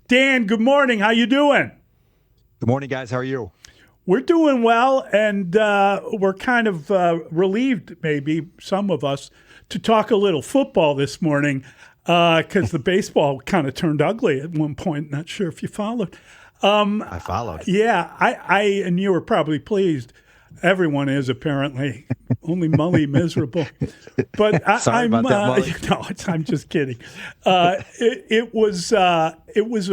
Dan, good morning. How you doing? Good morning, guys. How are you? We're doing well, and we're kind of relieved, maybe some of us, to talk a little football this morning because the baseball kind of turned ugly at one point. Not sure if you followed. I followed. Yeah, I and you were probably pleased. Everyone is apparently. Only Mully miserable. But Sorry I'm about that, Mully. I'm just kidding. It was a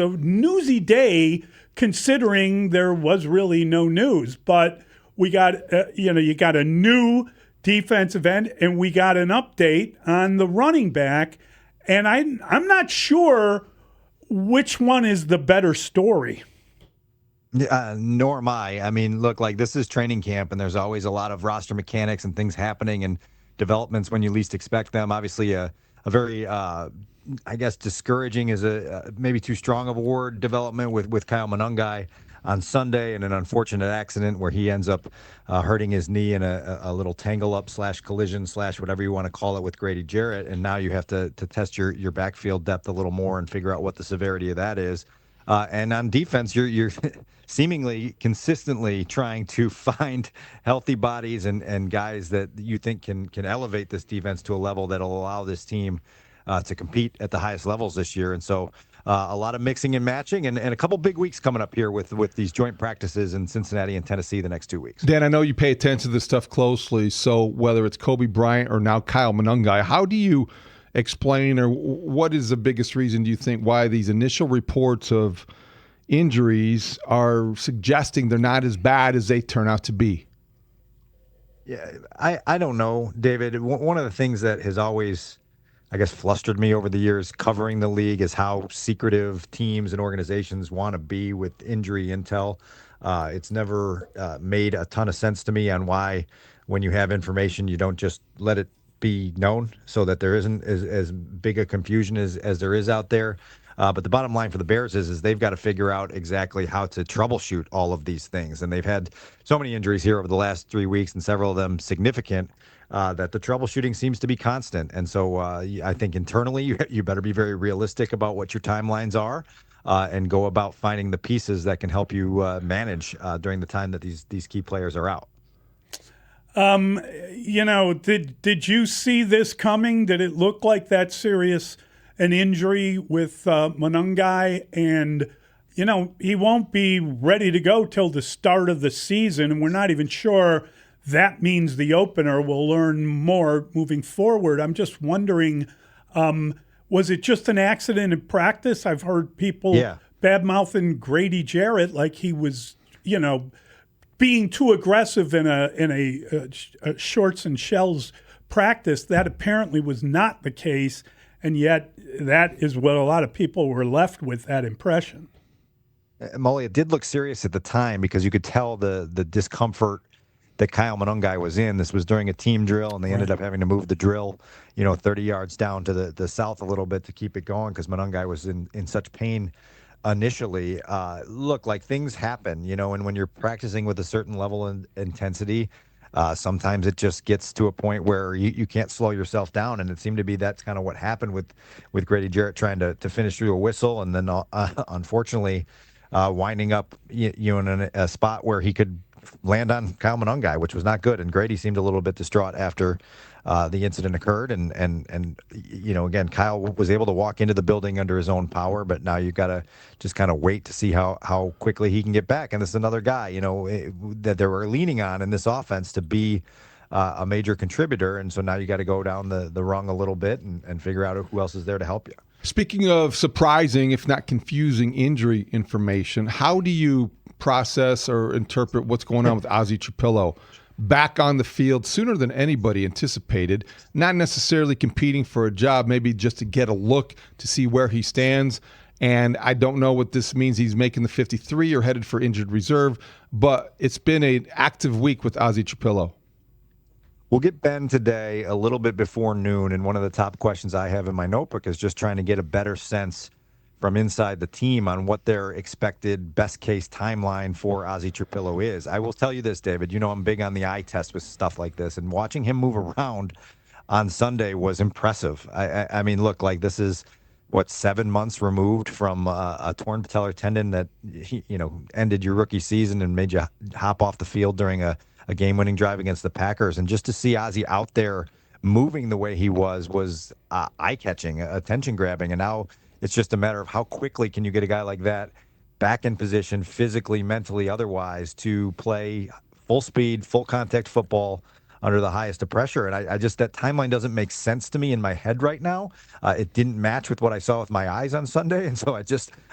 newsy day considering there was really no news. But we got you got a new defensive end, and we got an update on the running back, and I'm not sure which one is the better story. Nor am I. I mean, look, like this is training camp, and there's always a lot of roster mechanics and things happening and developments when you least expect them. Obviously, a very, I guess, discouraging is a maybe too strong of a word. Development with Kyle Monangai on Sunday, and an unfortunate accident where he ends up hurting his knee in a little tangle up / collision / whatever you want to call it with Grady Jarrett. And now you have to test your backfield depth a little more and figure out what the severity of that is. And on defense, you're seemingly consistently trying to find healthy bodies and guys that you think can elevate this defense to a level that'll allow this team to compete at the highest levels this year. And so a lot of mixing and matching and a couple big weeks coming up here with these joint practices in Cincinnati and Tennessee the next 2 weeks. Dan, I know you pay attention to this stuff closely. So whether it's Kobe Bryant or now Kyle Monangai, how do you explain, or what is the biggest reason, do you think, why these initial reports of injuries are suggesting they're not as bad as they turn out to be? Yeah, I don't know, David. One of the things that has always, I guess, flustered me over the years covering the league is how secretive teams and organizations want to be with injury intel. It's never made a ton of sense to me on why, when you have information, you don't just let it be known so that there isn't as big a confusion as there is out there. But the bottom line for the Bears is they've got to figure out exactly how to troubleshoot all of these things. And they've had so many injuries here over the last 3 weeks, and several of them significant, that the troubleshooting seems to be constant. And so I think internally you better be very realistic about what your timelines are and go about finding the pieces that can help you manage during the time that these key players are out. Did you see this coming? Did it look like that serious an injury with Monangai? And, he won't be ready to go till the start of the season, and we're not even sure that means the opener. We'll learn more moving forward. I'm just wondering, was it just an accident in practice? I've heard people bad-mouthing Grady Jarrett like he was, being too aggressive in a shorts and shells practice. That apparently was not the case, and yet that is what a lot of people were left with, that impression. Mully, it did look serious at the time because you could tell the discomfort that Kyle Monangai was in. This was during a team drill, and they ended up having to move the drill, 30 yards down to the south a little bit to keep it going because Monangai was in such pain initially. Look, like things happen, and when you're practicing with a certain level of intensity, sometimes it just gets to a point where you can't slow yourself down, and it seemed to be that's kind of what happened with Grady Jarrett trying to finish through a whistle, and then unfortunately winding up in a spot where he could land on Kyle Monangai, which was not good. And Grady seemed a little bit distraught after the incident occurred. And again, Kyle was able to walk into the building under his own power, but now you got to just kind of wait to see how quickly he can get back. And this is another guy, that they were leaning on in this offense to be a major contributor. And so now you got to go down the rung a little bit and figure out who else is there to help you. Speaking of surprising, if not confusing, injury information, how do you process or interpret what's going on with Ozzie Trapillo? Back on the field sooner than anybody anticipated, not necessarily competing for a job, maybe just to get a look to see where he stands. And I don't know what this means. He's making the 53 or headed for injured reserve, but it's been an active week with Ozzie Trapillo. We'll get Ben today a little bit before noon, and one of the top questions I have in my notebook is just trying to get a better sense from inside the team on what their expected best-case timeline for Ozzie Trapillo is. I will tell you this, David. I'm big on the eye test with stuff like this, and watching him move around on Sunday was impressive. I mean, look, like this is 7 months removed from a torn patellar tendon that ended your rookie season and made you hop off the field during a game-winning drive against the Packers. And just to see Ozzie out there moving the way he was eye-catching, attention-grabbing. And now it's just a matter of how quickly can you get a guy like that back in position, physically, mentally, otherwise, to play full speed, full contact football under the highest of pressure. And I just, that timeline doesn't make sense to me in my head right now. It didn't match with what I saw with my eyes on Sunday. And so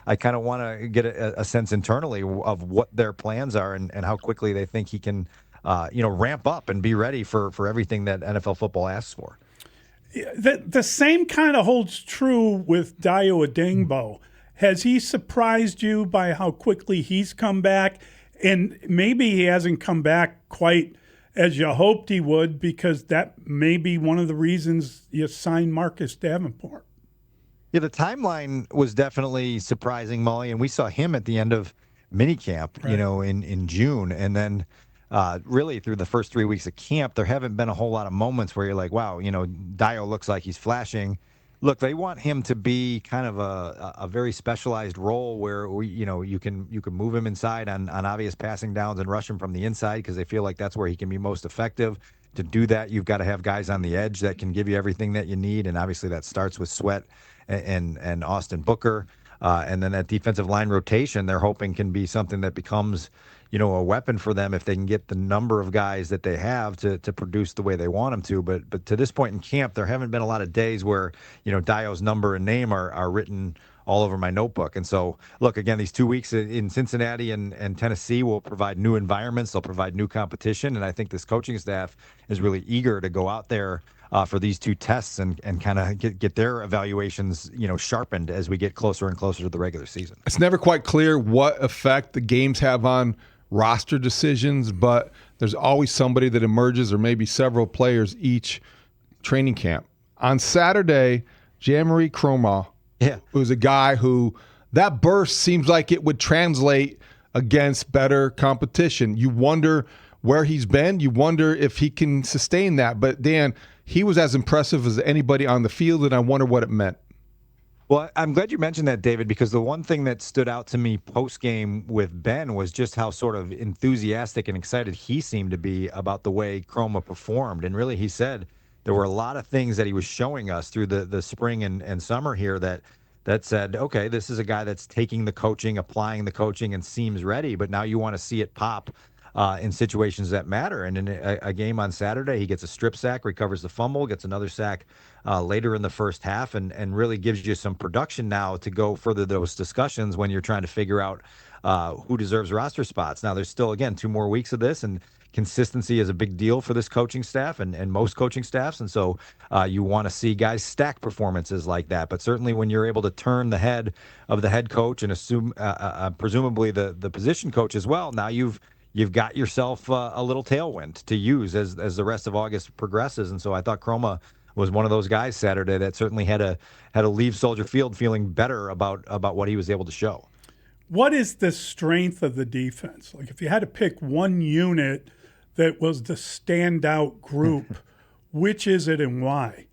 I kind of want to get a sense internally of what their plans are and how quickly they think he can, ramp up and be ready for everything that NFL football asks for. The same kind of holds true with Dayo Adengbo. Has he surprised you by how quickly he's come back? And maybe he hasn't come back quite as you hoped he would, because that may be one of the reasons you signed Marcus Davenport. Yeah, the timeline was definitely surprising, Mully, and we saw him at the end of minicamp, right, in June. And then really through the first 3 weeks of camp, there haven't been a whole lot of moments where you're like, wow, Dayo looks like he's flashing. Look, they want him to be kind of a very specialized role where you can move him inside on obvious passing downs and rush him from the inside, because they feel like that's where he can be most effective. To do that, you've got to have guys on the edge that can give you everything that you need, and obviously that starts with Sweat and Austin Booker. And then that defensive line rotation, they're hoping can be something that becomes a weapon for them if they can get the number of guys that they have to produce the way they want them to. But to this point in camp, there haven't been a lot of days where, Dayo's number and name are written all over my notebook. And so, look, again, these 2 weeks in Cincinnati and Tennessee will provide new environments. They'll provide new competition. And I think this coaching staff is really eager to go out there for these two tests and kind of get their evaluations, sharpened as we get closer and closer to the regular season. It's never quite clear what effect the games have on roster decisions, but there's always somebody that emerges, or maybe several players each training camp. On Saturday, Jean-Marie Croma was a guy who, that burst seems like it would translate against better competition. You wonder where he's been. You wonder if he can sustain that. But, Dan, he was as impressive as anybody on the field, and I wonder what it meant. Well, I'm glad you mentioned that, David, because the one thing that stood out to me post-game with Ben was just how sort of enthusiastic and excited he seemed to be about the way Croma performed. And really, he said there were a lot of things that he was showing us through the spring and summer here that said, okay, this is a guy that's taking the coaching, applying the coaching, and seems ready, but now you want to see it pop in situations that matter. And in a game on Saturday, he gets a strip sack, recovers the fumble, gets another sack later in the first half, and really gives you some production now to go further those discussions when you're trying to figure out who deserves roster spots. Now, there's still, again, 2 more weeks of this, and consistency is a big deal for this coaching staff and most coaching staffs. And so you want to see guys stack performances like that. But certainly when you're able to turn the head of the head coach and assume presumably the position coach as well, now you've got yourself a little tailwind to use as the rest of August progresses. And so I thought Croma was one of those guys Saturday that certainly had to leave Soldier Field feeling better about what he was able to show. What is the strength of the defense? Like, if you had to pick one unit that was the standout group, which is it and why?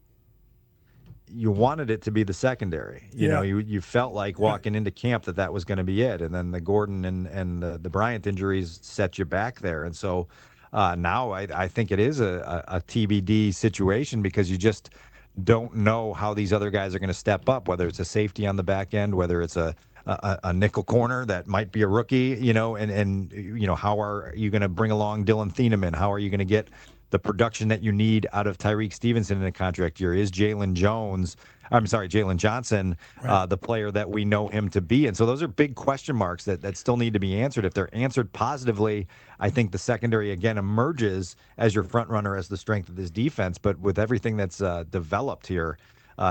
You wanted it to be the secondary. You felt like walking into camp that was going to be it. And then the Gordon and the Bryant injuries set you back there. And so now I think it is a TBD situation, because you just don't know how these other guys are going to step up, whether it's a safety on the back end, whether it's a nickel corner that might be a rookie, and how are you going to bring along Dylan Thieneman? How are you going to get the production that you need out of Tyreek Stevenson in a contract year? Is Jalen Johnson, right, the player that we know him to be? And so those are big question marks that still need to be answered. If they're answered positively, I think the secondary again emerges as your front runner, as the strength of this defense. But with everything that's developed here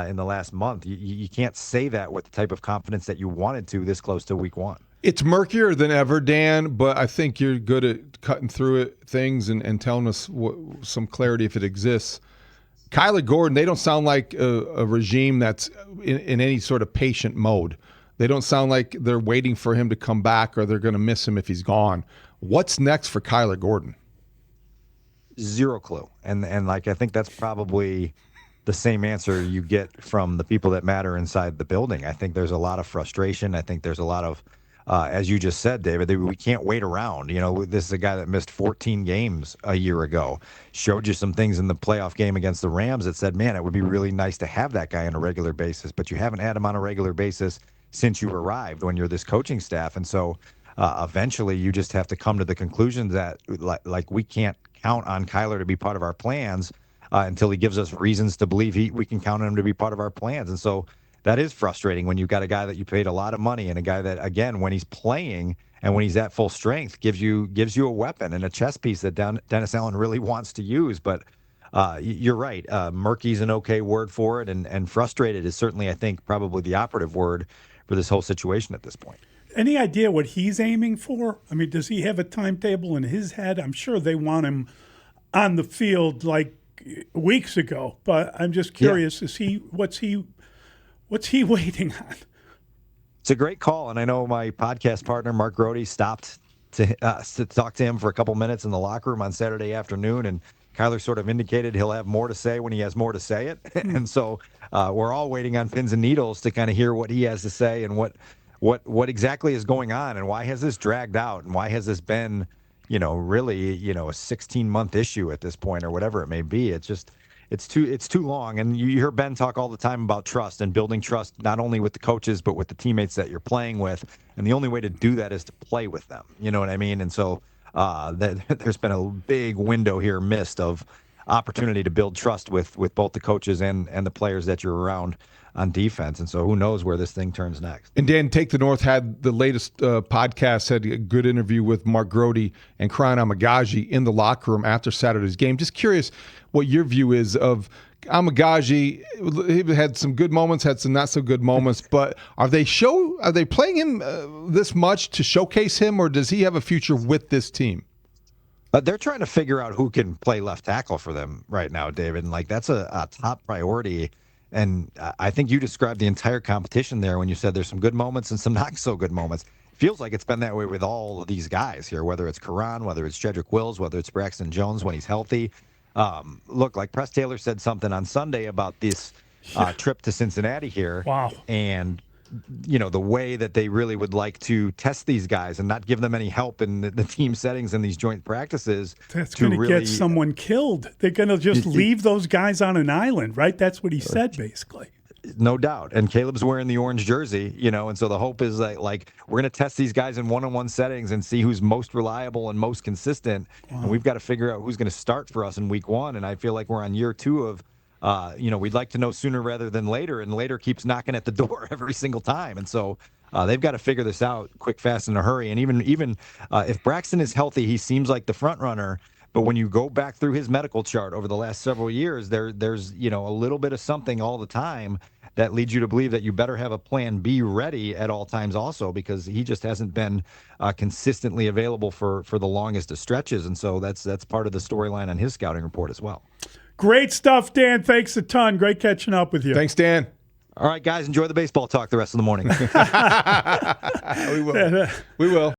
in the last month, you can't say that with the type of confidence that you wanted to this close to week one. It's murkier than ever, Dan, but I think you're good at cutting through things and telling us some clarity if it exists. Kyler Gordon, they don't sound like a regime that's in any sort of patient mode. They don't sound like they're waiting for him to come back, or they're going to miss him if he's gone. What's next for Kyler Gordon? Zero clue. And I think that's probably the same answer you get from the people that matter inside the building. I think there's a lot of frustration. I think there's a lot of, as you just said, David, we can't wait around. This is a guy that missed 14 games a year ago, showed you some things in the playoff game against the Rams that said, man, it would be really nice to have that guy on a regular basis, but you haven't had him on a regular basis since you arrived when you're this coaching staff. And so eventually you just have to come to the conclusion that like we can't count on Kyler to be part of our plans until he gives us reasons to believe we can count on him to be part of our plans. And so that is frustrating when you've got a guy that you paid a lot of money and a guy that, again, when he's playing and when he's at full strength, gives you a weapon and a chess piece that Dennis Allen really wants to use. But you're right. Murky's an okay word for it, and frustrated is certainly, I think, probably the operative word for this whole situation at this point. Any idea what he's aiming for? I mean, does he have a timetable in his head? I'm sure they want him on the field like weeks ago, but I'm just curious, what's he waiting on? It's a great call, and I know my podcast partner Mark Grote stopped to talk to him for a couple minutes in the locker room on Saturday afternoon, and Kyler sort of indicated he'll have more to say when he has more to say it. And so we're all waiting on pins and needles to kind of hear what he has to say and what exactly is going on and why has this dragged out and why has this been really, a 16-month issue at this point or whatever it may be. It's too long. And you hear Ben talk all the time about trust and building trust, not only with the coaches, but with the teammates that you're playing with. And the only way to do that is to play with them. You know what I mean? And so there's been a big window here missed of opportunity to build trust with both the coaches and the players that you're around on defense. And so who knows where this thing turns next. And Dan, Take the North had the latest podcast, had a good interview with Mark Grote and Kyle Monangai in the locker room after Saturday's game. Just curious what your view is of Monangai. He had some good moments, had some not so good moments, but are they playing him this much to showcase him, or does he have a future with this team? They're trying to figure out who can play left tackle for them right now, David. And that's a top priority. And I think you described the entire competition there when you said there's some good moments and some not so good moments. Feels like it's been that way with all of these guys here, whether it's Karan, whether it's Jedrick Wills, whether it's Braxton Jones when he's healthy. Look, like Press Taylor said something on Sunday about this trip to Cincinnati here. Wow. And the way that they really would like to test these guys and not give them any help in the team settings and these joint practices. That's going to get someone killed. They're going to just leave those guys on an island, right? That's what he said, basically. No doubt. And Caleb's wearing the orange jersey, and so the hope is that, like, we're going to test these guys in one-on-one settings and see who's most reliable and most consistent. Wow. And we've got to figure out who's going to start for us in week one. And I feel like we're on year two of, we'd like to know sooner rather than later, and later keeps knocking at the door every single time. And so they've got to figure this out quick, fast, in a hurry. And even if Braxton is healthy, he seems like the front runner. But when you go back through his medical chart over the last several years, there's a little bit of something all the time that leads you to believe that you better have a plan B ready at all times also, because he just hasn't been consistently available for the longest of stretches. And so that's part of the storyline on his scouting report as well. Great stuff, Dan. Thanks a ton. Great catching up with you. Thanks, Dan. All right, guys, enjoy the baseball talk the rest of the morning. We will. We will.